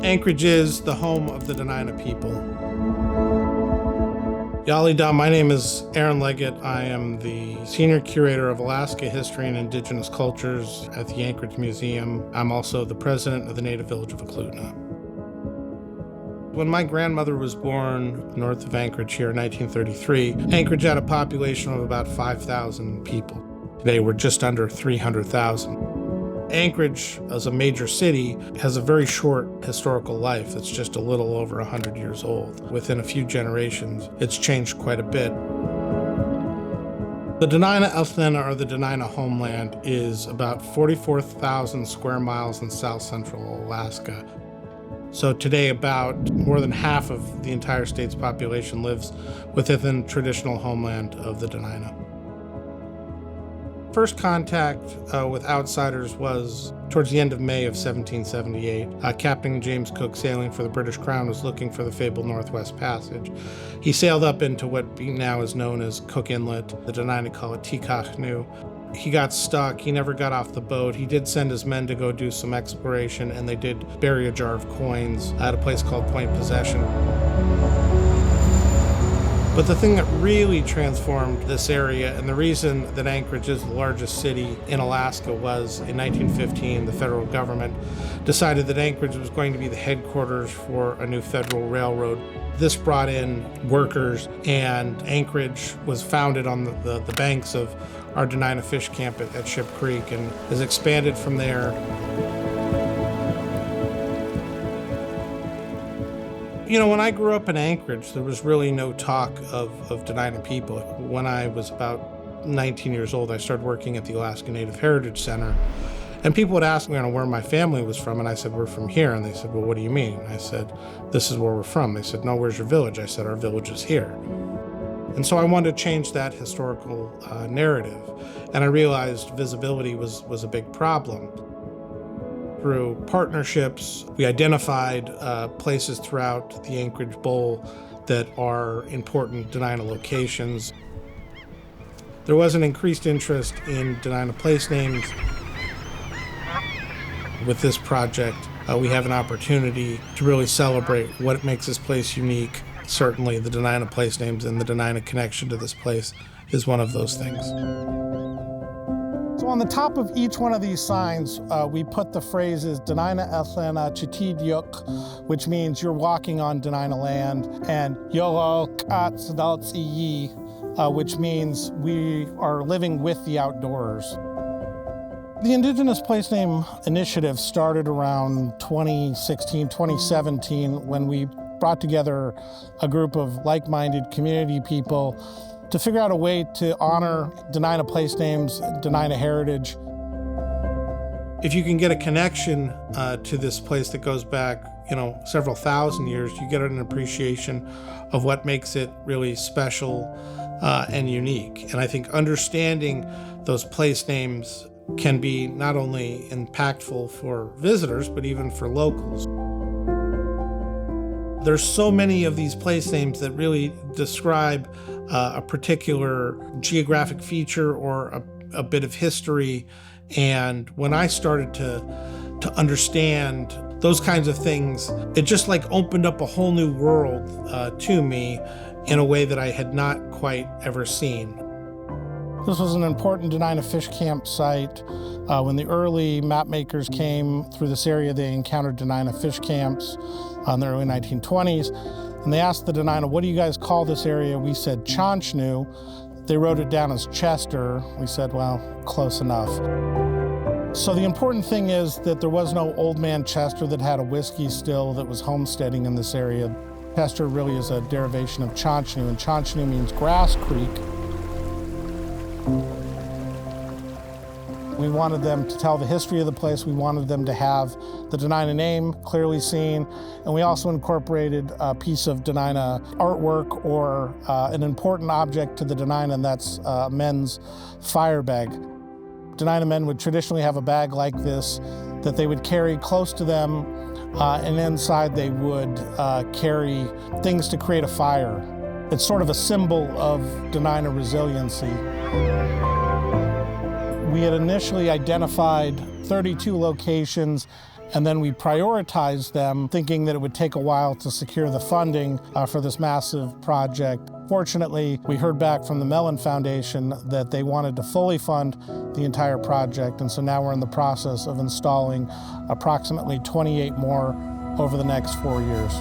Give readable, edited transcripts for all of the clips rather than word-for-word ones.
Anchorage is the home of the Dena'ina people. Yalida, my name is Aaron Leggett. I am the Senior Curator of Alaska History and Indigenous Cultures at the Anchorage Museum. I'm also the President of the Native Village of Eklutna. When my grandmother was born north of Anchorage here in 1933, Anchorage had a population of about 5,000 people. Today we're just under 300,000. Anchorage, as a major city, has a very short historical life. It's just a little over 100 years old. Within a few generations, it's changed quite a bit. The Dena'ina Eklutna, or the Dena'ina homeland, is about 44,000 square miles in south central Alaska. So today, about more than half of the entire state's population lives within the traditional homeland of the Dena'ina. First contact with outsiders was towards the end of May of 1778. Captain James Cook, sailing for the British Crown, was looking for the fabled Northwest Passage. He sailed up into what now is known as Cook Inlet. The Dena'ina call it Tikachnu. He got stuck. He never got off the boat. He did send his men to go do some exploration, and they did bury a jar of coins at a place called Point Possession. But the thing that really transformed this area, and the reason that Anchorage is the largest city in Alaska, was in 1915, the federal government decided that Anchorage was going to be the headquarters for a new federal railroad. This brought in workers, and Anchorage was founded on the banks of our Dena'ina fish camp at Ship Creek, and has expanded from there. You know, when I grew up in Anchorage, there was really no talk of Dena'ina people. When I was about 19 years old, I started working at the Alaska Native Heritage Center. And people would ask me where my family was from, and I said, we're from here. And they said, well, what do you mean? And I said, this is where we're from. They said, no, where's your village? I said, our village is here. And so I wanted to change that historical narrative. And I realized visibility was a big problem. Through partnerships, we identified places throughout the Anchorage Bowl that are important Dena'ina locations. There was an increased interest in Dena'ina place names. With this project, we have an opportunity to really celebrate what makes this place unique. Certainly the Dena'ina place names and the Dena'ina connection to this place is one of those things. So on the top of each one of these signs, we put the phrases Dena'ina Eklutna Chitidyuk, which means you're walking on Dena'ina land, and Yolok Atsadaltsiyi, which means we are living with the outdoors. The Indigenous Place Name Initiative started around 2016, 2017, when we brought together a group of like-minded community people to figure out a way to honor Dena'ina place names, Dena'ina heritage. If you can get a connection to this place that goes back, several thousand years, you get an appreciation of what makes it really special and unique. And I think understanding those place names can be not only impactful for visitors, but even for locals. There's so many of these place names that really describe a particular geographic feature or a bit of history. And when I started to understand those kinds of things, it just opened up a whole new world to me in a way that I had not quite ever seen. This was an important Dena'ina fish camp site. When the early map makers came through this area, they encountered Dena'ina fish camps in the early 1920s. And they asked the Dena'ina, what do you guys call this area? We said Chanchnu. They wrote it down as Chester. We said, well, close enough. So the important thing is that there was no old man Chester that had a whiskey still that was homesteading in this area. Chester really is a derivation of Chanchnu, and Chanchnu means grass creek. We wanted them to tell the history of the place. We wanted them to have the Dena'ina name clearly seen. And we also incorporated a piece of Dena'ina artwork or an important object to the Dena'ina, and that's men's fire bag. Dena'ina men would traditionally have a bag like this that they would carry close to them, and inside they would carry things to create a fire. It's sort of a symbol of Dena'ina resiliency. We had initially identified 32 locations, And then we prioritized them, thinking that it would take a while to secure the funding for this massive project. Fortunately, we heard back from the Mellon Foundation that they wanted to fully fund the entire project, and so now we're in the process of installing approximately 28 more over the next 4 years.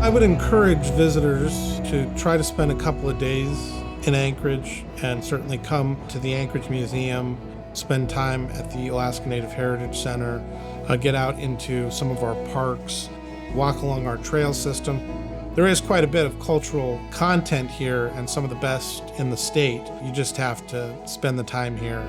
I would encourage visitors to try to spend a couple of days in Anchorage and certainly come to the Anchorage Museum, spend time at the Alaska Native Heritage Center, get out into some of our parks, walk along our trail system. There is quite a bit of cultural content here and some of the best in the state. You just have to spend the time here.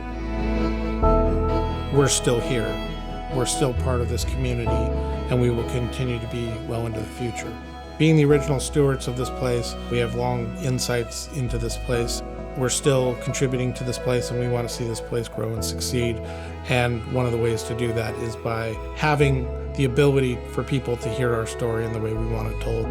We're still here. We're still part of this community, and we will continue to be well into the future. Being the original stewards of this place, we have long insights into this place. We're still contributing to this place, and we want to see this place grow and succeed. And one of the ways to do that is by having the ability for people to hear our story in the way we want it told.